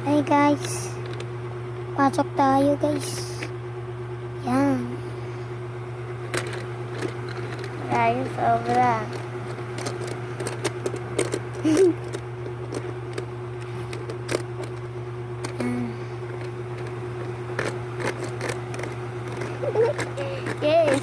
Hey guys, pasok tayo guys. Yan. Tayo sobra. Yes.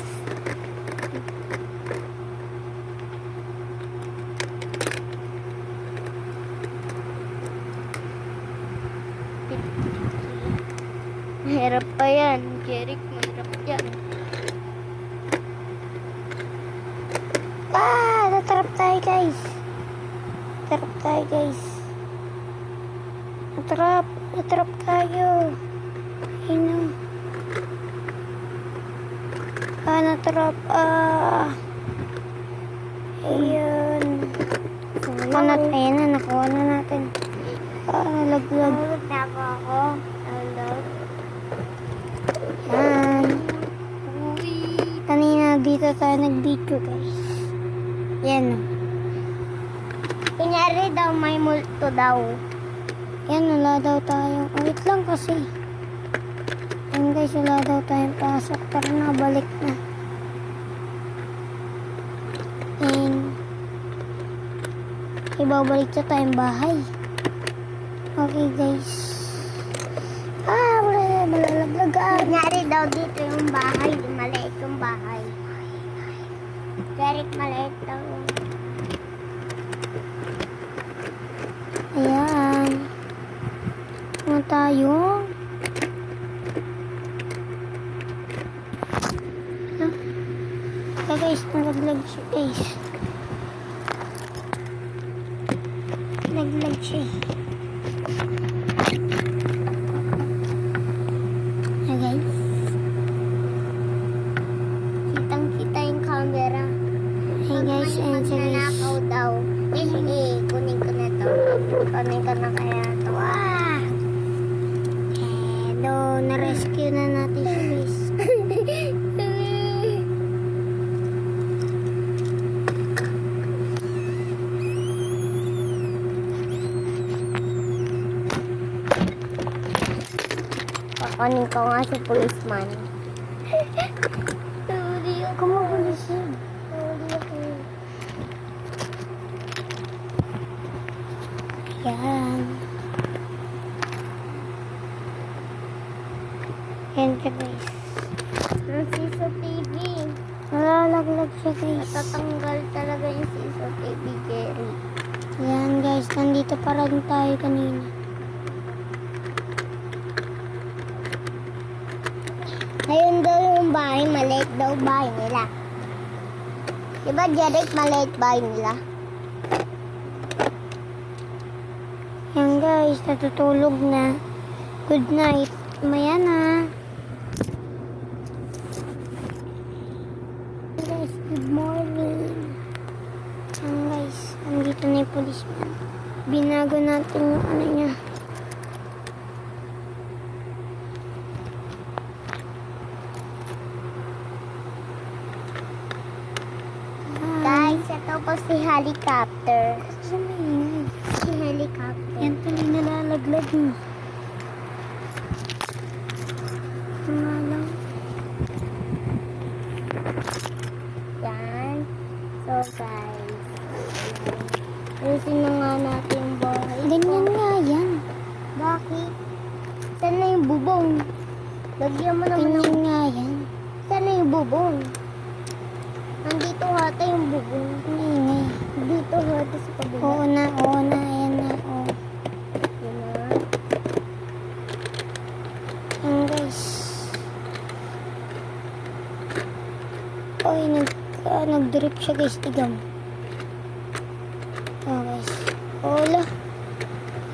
Mahirap pa yan. Jeric, mahirap yan. Natrap tayo guys. Natrap tayo guys. Natrap tayo. Ayun. Natrap. Ayun. Ayan na, nakuha na natin. Nalaglag. Nalaglag ako. Yan. Kanina dito tayo nag-video guys. Yan. Kunyari daw may multo daw. Yan, wala daw tayo. Wait lang kasi. Yan guys, wala daw tayong pasok. Tara na, balik na. Yan. Ibabalik sa tayong bahay. Okay guys. Malalaglag. Kunyari daw dito yung bahay. Maliit yung bahay. Derek, maliit daw. Ayan. Ano tayo? Guys, nalaglag siya guys. Nalaglag siya. Guys, and nanakaw daw. Kunin ko na to. Kunin ko na kaya to. Na-rescue na natin siya guys. Kunin ko nga si policeman. Kumukulis yun. Yan. Yan siya guys. Ang CCTV. Nalalaglag siya guys. Natatanggal talaga yung CCTV, Jerry. Yan guys. Nandito pa rin tayo kanina. Ayun daw yung bahay. Maliit daw bahay nila. Diba, Jerry, maliit bahay nila? Yan guys, natutulog na. Good night. Maya na. Guys, good morning. Yan guys, nandito na yung policeman. Binago natin yung ano niya. Guys, ito po si helicopter. Si helicopter. Yan tuloy nalalaglag mo. Lang. Yan. So guys. Ayusin na nga natin yung bahay. Ganyan nga yan. Bakit? Saan na yung bubong? Lagyan mo naman ng... nga yan. Saan na yung bubong? Nandito hata yung bubong. Hindi. Dito hata sa kabila. Oo na. Ayan na. Yan na. Yan guys. Oy, nag-drip siya guys. Tigam. Guys. Ola.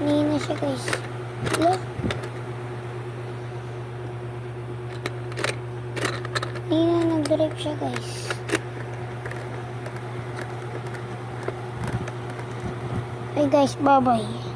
Kanina siya guys. Ola. Kanina nag-drip siya guys. Hey guys, bye-bye.